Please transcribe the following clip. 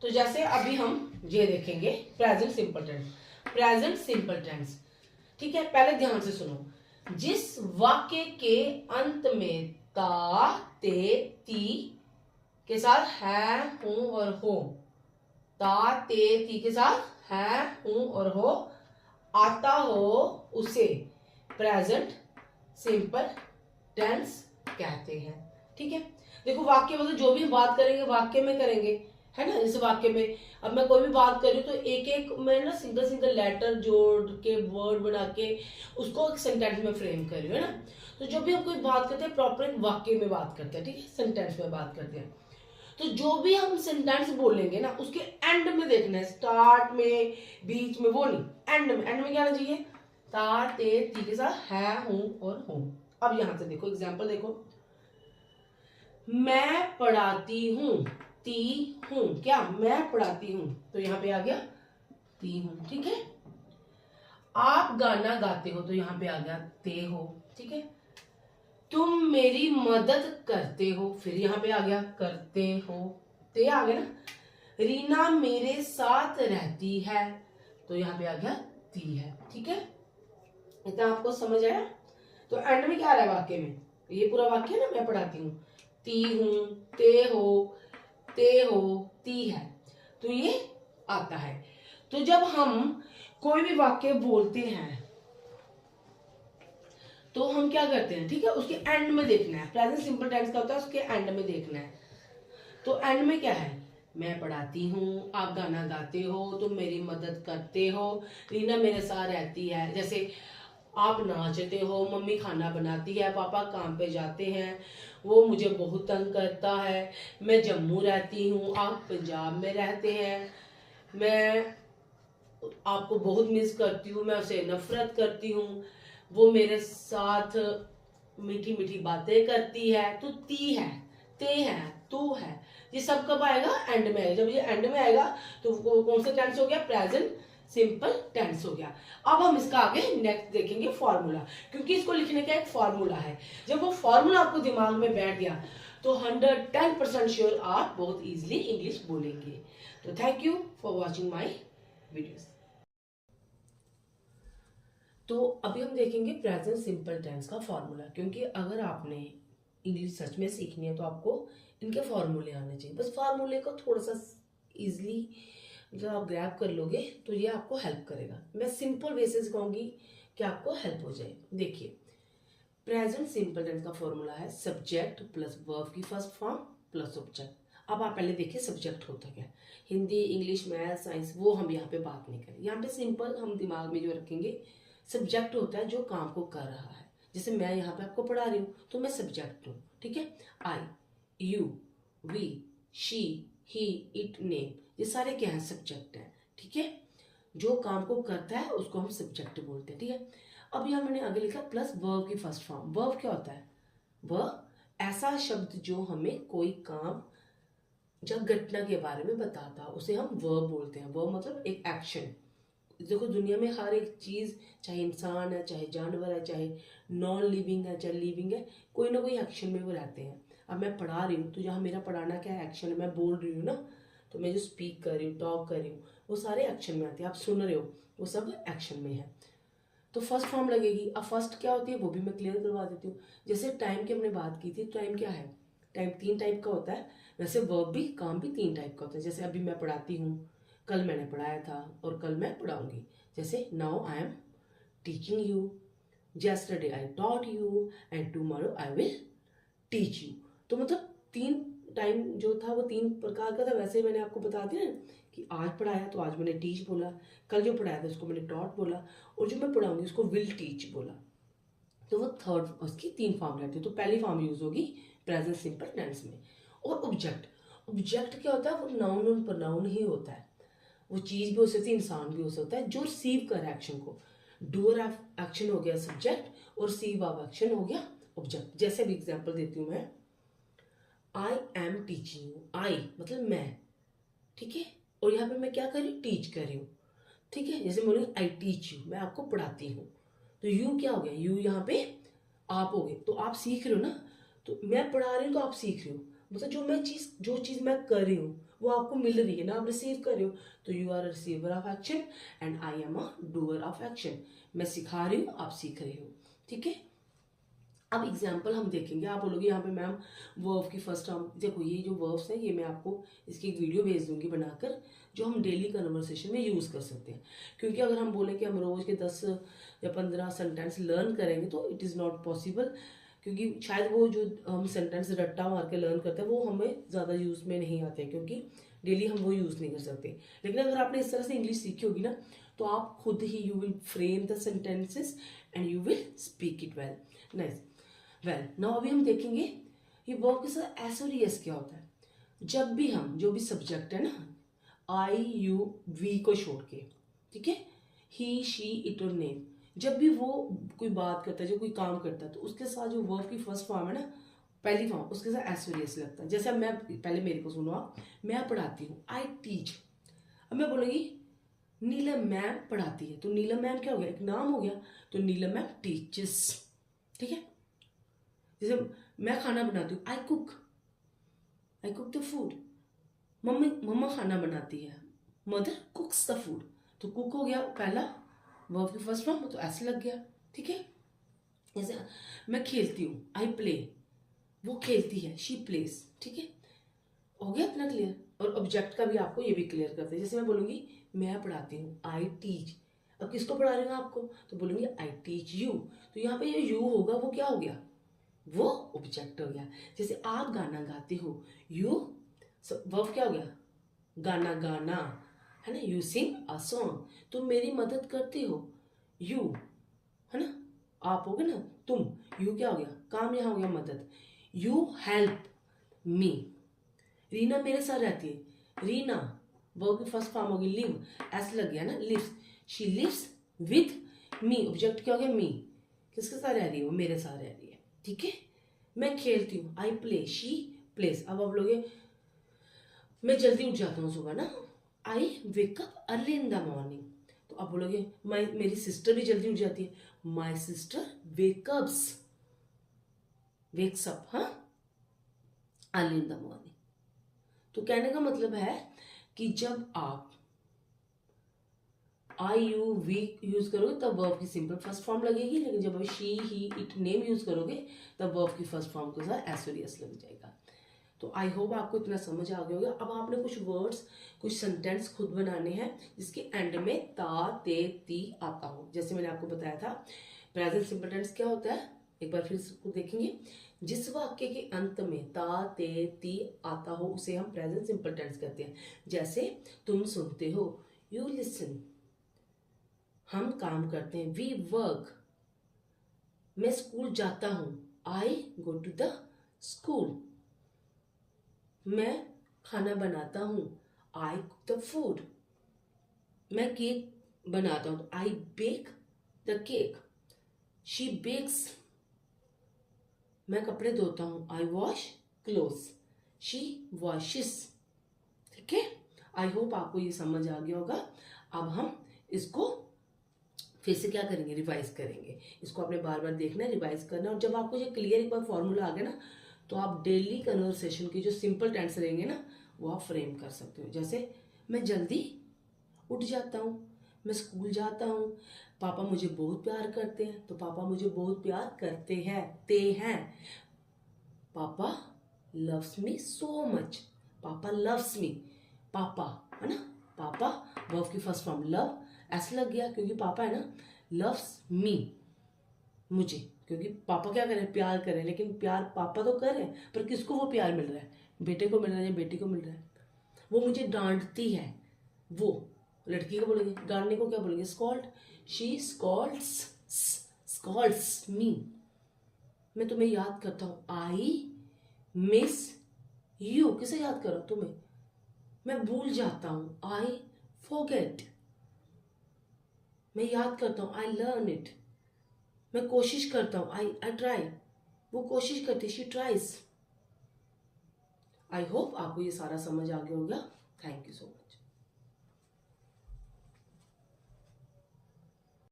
तो जैसे अभी हम ये देखेंगे present simple tense. Present simple tense, ठीक है, पहले ध्यान से सुनो। जिस वाक्य के अंत में ता, ते, ती के साथ है, हूं और हो, ता, ते, ती के साथ है, हूं और हो आता हो, उसे प्रेजेंट सिंपल टेंस कहते हैं। ठीक है, देखो वाक्य मतलब जो भी हम बात करेंगे वाक्य में करेंगे, है ना। जैसे वाक्य में अब मैं कोई भी बात कर रही हूँ तो एक एक मैं ना सिंगल सिंगल लेटर जोड़ के वर्ड बना के उसको एक सेंटेंस में फ्रेम कर रही हूँ, है ना। तो जो भी हम कोई बात करते हैं प्रॉपर एक वाक्य में बात करते हैं, ठीक है, सेंटेंस में बात करते हैं। तो जो भी हम सेंटेंस बोलेंगे ना उसके एंड में देखना है, स्टार्ट में, बीच में, वो नहीं, एंड में। एंड में क्या आना चाहिए? ता, ते, ती के साथ है, हूं और हो। अब यहां से देखो एग्जाम्पल देखो, मैं पढ़ाती हूं, ती हूं, क्या मैं पढ़ाती हूं, तो यहां पे आ गया ती हूं, ठीक है। आप गाना गाते हो तो यहां पे आ गया ते हो, ठीक है। तुम मेरी मदद करते हो, फिर यहां पे आ गया करते हो, ते आ गया ना। रीना मेरे साथ रहती है तो यहां पे आ गया ती है, ठीक है। इतना आपको समझ आया? तो एंड में क्या आ रहा है वाक्य में? ये पूरा वाक्य ना, मैं पढ़ाती हूँ, ती हूं, ते हो, ती है, तो ये आता है। तो जब हम कोई भी वाक्य बोलते हैं तो हम क्या करते हैं, ठीक है, उसके एंड में देखना है। प्रेजेंट सिंपल टेंस का होता है उसके एंड में देखना है। तो एंड में क्या है? मैं पढ़ाती हूँ, आप गाना गाते हो, तुम मेरी मदद करते हो, रीना मेरे साथ रहती है। जैसे आप नाचते हो, मम्मी खाना बनाती है, पापा काम पे जाते हैं, वो मुझे बहुत तंग करता है, मैं जम्मू रहती हूँ, आप पंजाब में रहते हैं, मैं आपको बहुत मिस करती हूँ, मैं उसे नफरत करती हूँ, वो मेरे साथ मीठी मीठी बातें करती है। तो ती है, ते है, तू है, ये सब कब आएगा? एंड में आएगा। जब ये एंड में आएगा तो कौन सा टेंस हो गया? प्रेजेंट सिंपल टेंस हो गया। अब हम इसका आगे नेक्स्ट देखेंगे फॉर्मूला, क्योंकि इसको लिखने का एक फॉर्मूला है। जब वो फॉर्मूला आपको दिमाग में बैठ गया तो 110% श्योर आप बहुत इजीली इंग्लिश बोलेंगे। तो thank you for watching my videos. तो अभी हम देखेंगे प्रेजेंट सिंपल टेंस का फॉर्मूला, क्योंकि अगर आपने इंग्लिश सच में सीखनी है तो आपको इनके फॉर्मूले आने चाहिए। बस फार्मूले को थोड़ा सा इजिली मतलब आप ग्रैब कर लोगे तो ये आपको हेल्प करेगा। मैं सिंपल वे से सिखाऊंगी कि आपको हेल्प हो जाए। देखिए, प्रेजेंट सिंपल टेंस का फॉर्मूला है सब्जेक्ट प्लस वर्ब की फर्स्ट फॉर्म प्लस ऑब्जेक्ट। अब आप पहले देखिए सब्जेक्ट होता क्या है। हिंदी, इंग्लिश, मैथ, साइंस, वो हम यहाँ पे बात नहीं करें। यहाँ पे सिंपल हम दिमाग में जो रखेंगे, सब्जेक्ट होता है जो काम को कर रहा है। जैसे मैं यहाँ पे आपको पढ़ा रही हूँ तो मैं सब्जेक्ट हूँ, ठीक है। I, you, we, she, he, it, name, ये सारे क्या है? सब्जेक्ट है, ठीक है। जो काम को करता है उसको हम सब्जेक्ट बोलते हैं, ठीक है। अब यहाँ मैंने आगे लिखा प्लस वर्ब की फर्स्ट फॉर्म। वर्ब क्या होता है? वर्ब ऐसा शब्द जो हमें कोई काम या घटना के बारे में बताता, उसे हम वर्ब बोलते हैं। वर्ब मतलब एक एक्शन। देखो दुनिया में हर एक चीज, चाहे इंसान है, चाहे जानवर है, चाहे नॉन लिविंग है, चाहे लिविंग है, कोई ना कोई एक्शन में वो रहते हैं। अब मैं पढ़ा रही हूँ तो यहाँ मेरा पढ़ाना क्या है? एक्शन है। मैं बोल रही हूँ ना, तो मैं जो स्पीक कर रही हूँ, टॉक कर रही हूँ, वो सारे एक्शन में आते हैं। आप सुन रहे हो, वो सब एक्शन में है। तो फर्स्ट फॉर्म लगेगी। अब फर्स्ट क्या होती है वो भी मैं क्लियर करवा देती हूँ। जैसे टाइम की हमने बात की थी, टाइम क्या है? टाइम 3 टाइप का होता है। वैसे वर्ब भी, काम भी 3 टाइप का होता है। जैसे अभी मैं पढ़ाती हूँ, कल मैंने पढ़ाया था और कल मैं पढ़ाऊंगी। जैसे now I am teaching you, yesterday I taught you and tomorrow I will teach you। तो मतलब 3 टाइम जो था वो 3 प्रकार का था। वैसे मैंने आपको बता दिया कि आज पढ़ाया तो आज मैंने टीच बोला, कल जो पढ़ाया था उसको मैंने टॉट बोला, और जो मैं पढ़ाऊंगी उसको विल टीच बोला। तो वो थर्ड, उसकी 3 फॉर्म रहती है। तो पहली फॉर्म यूज होगी प्रेजेंट सिंपल टेंस में। और ऑब्जेक्ट, ऑब्जेक्ट क्या होता है? वो नाउन और प्रोनाउन ही होता है। वो चीज भी हो सकती है, इंसान भी हो सकता है, जो रिसीव कर एक्शन को। डूअर ऑफ एक्शन हो गया सब्जेक्ट और रिसीव ऑफ एक्शन हो गया ऑब्जेक्ट। जैसे भी एग्जांपल देती हूं मैं, आई एम टीचिंग यू, आई मतलब मैं, ठीक है, और यहाँ पे मैं क्या कर रही हूँ? टीच कर रही हूँ, ठीक है। जैसे बोलूँ आई टीच यू, मैं आपको पढ़ाती हूँ, तो यू क्या हो गया? यू यहाँ पे आप हो गए, तो आप सीख रहे हो ना। तो मैं पढ़ा रही हूँ तो आप सीख रहे हो, मतलब जो चीज मैं कर रही हूँ वो आपको मिल रही है ना, आप रिसीव कर रहे हो, तो you are a receiver of action and I am a doer of action. मैं सिखा रही हूँ, आप सीख रहे हो, ठीक है। अब एग्जाम्पल हम देखेंगे। आप बोलोगे यहाँ पे मैम वर्ब की फर्स्ट फॉर्म, देखो ये जो वर्ब्स हैं ये मैं आपको इसकी एक वीडियो भेज दूंगी बनाकर, जो हम डेली कन्वर्सेशन में यूज़ कर सकते हैं। क्योंकि अगर हम बोलें कि हम रोज़ के 10 या 15 सेंटेंस लर्न करेंगे तो इट इज़ नॉट पॉसिबल, क्योंकि शायद वो जो हम सेंटेंस रट्टा मार के लर्न करते हैं वो हमें ज़्यादा यूज़ में नहीं आते, क्योंकि डेली हम वो यूज़ नहीं कर सकते। लेकिन अगर आपने इस तरह से इंग्लिश सीखी होगी ना, तो आप खुद ही you will frame the sentences and you will speak it well. Nice. Well now अभी हम देखेंगे ये वर्ब के साथ एस और एस क्या होता है। जब भी हम जो भी सब्जेक्ट है ना, आई यू वी को छोड़ के, ठीक है, ही शी इट और नेम, जब भी वो कोई बात करता है, जो कोई काम करता है, तो उसके साथ जो वर्ब की फर्स्ट फॉर्म है ना, पहली फॉर्म, उसके साथ एस और एस लगता है। जैसे अब मैं, पहले मेरे को सुनो आप, मैं पढ़ाती हूँ, आई टीच। अब मैं बोलूँगी नीलम मैम पढ़ाती है, तो नीलम मैम क्या हो गया, एक नाम हो गया, तो नीलम मैम टीचेस, ठीक है। जैसे मैं खाना बनाती हूँ, I cook the food, mummy mamma खाना बनाती है, मदर कुक्स द फूड, तो कुक हो गया पहला वर्ब की फर्स्ट फॉर्म, तो ऐसे लग गया, ठीक है। जैसे मैं खेलती हूँ, आई प्ले, वो खेलती है, शी प्लेस, ठीक है, हो गया अपना क्लियर। और ऑब्जेक्ट का भी आपको ये भी क्लियर करते हैं। जैसे मैं बोलूँगी मैं पढ़ाती हूँ, आई टीच, अब किसको पढ़ा रही हूँ आपको, तो बोलूँगी आई टीच यू, तो यहाँ पे ये यू होगा, वो क्या हो गया, वो ऑब्जेक्ट हो गया। जैसे आप गाना गाते हो, यू, वर्ब क्या हो गया, गाना गाना, है ना, यू सिंग अ सॉन्ग, तुम मेरी मदद करते हो, यू, है ना, आप हो गए ना तुम, यू क्या हो गया, काम, यहाँ हो गया मदद, यू हेल्प मी। रीना मेरे साथ रहती है, रीना वर्ब की फर्स्ट फॉर्म होगी लिव, ऐसे लग गया ना, lives, she lives with me, object क्या हो गया, मी, किसके साथ रह रही है, वो मेरे साथ रह रही है, ठीक है। मैं खेलती हूँ, आई प्ले, शी प्लेस। अब आप लोगे मैं जल्दी उठ जाता हूँ सुबह ना, I wake up early in the morning, तो आप बोलोगे मेरी सिस्टर भी जल्दी उठ जाती है, माई सिस्टर वेक्स अप, हाँ, अर्ली इन द मॉर्निंग। तो कहने का मतलब है कि जब आप आई यू वी यूज करोगे तब वर्ब की सिंपल फर्स्ट फॉर्म लगेगी, लेकिन जब आप she he it name use करोगे तब वर्ब की फर्स्ट फॉर्म के साथ एस और एस लग जाएगा। तो आई होप आपको इतना समझ आ गया होगा। अब आपने कुछ वर्ड्स, कुछ सेंटेंस खुद बनाने हैं जिसके एंड में ता ते ती आता हो। जैसे मैंने आपको बताया था प्रेजेंट सिंपल टेंस क्या होता है, एक बार फिर इसको देखेंगे। जिस वाक्य के अंत में ता ते ती आता हो उसे हम प्रेजेंट सिंपल टेंस कहते हैं। जैसे तुम सुनते हो, यू लिसन, हम काम करते हैं, वी वर्क, मैं स्कूल जाता हूं, I go to the school, मैं खाना बनाता हूं, आई कुक द फूड, मैं केक बनाता हूं, I bake the cake, she bakes, मैं कपड़े धोता हूं, I wash clothes, she washes, ठीक है। आई होप आपको ये समझ आ गया होगा। अब हम इसको फिर से क्या करेंगे, रिवाइज करेंगे। इसको आपने बार बार देखना है, रिवाइज करना, और जब आपको ये क्लियर एक बार फॉर्मूला आ गया ना, तो आप डेली कन्वर्सेशन की जो सिंपल टेंस रहेंगे ना वो आप फ्रेम कर सकते हो। जैसे मैं जल्दी उठ जाता हूँ, मैं स्कूल जाता हूँ, पापा मुझे बहुत प्यार करते हैं, तो पापा मुझे बहुत प्यार करते हैं, पापा लव्स मी सो मच, पापा लव्स मी, पापा, है ना, पापा वर्ब की फर्स्ट फॉर्म लव, ऐसे लग गया क्योंकि पापा है ना, लव्स मी, मुझे, क्योंकि पापा क्या करें, प्यार करें, लेकिन प्यार पापा तो कर रहे हैं पर किसको वो प्यार मिल रहा है, बेटे को मिल रहा है या बेटी को मिल रहा है। वो मुझे डांटती है, वो लड़की को बोलेंगे, डांटने को क्या बोलेंगे, स्कॉल्ड, शी स्कॉल्ड्स मी, मैं तुम्हें याद करता हूँ, आई मिस यू, किसे याद करो, तुम्हें, मैं भूल जाता हूँ, आई फॉरगेट, मैं याद करता हूँ, आई लर्न इट, मैं कोशिश करता हूँ, आई ट्राई, वो कोशिश करती, शी ट्राइज। आई होप आपको ये सारा समझ आ गया होगा। Thank you so much.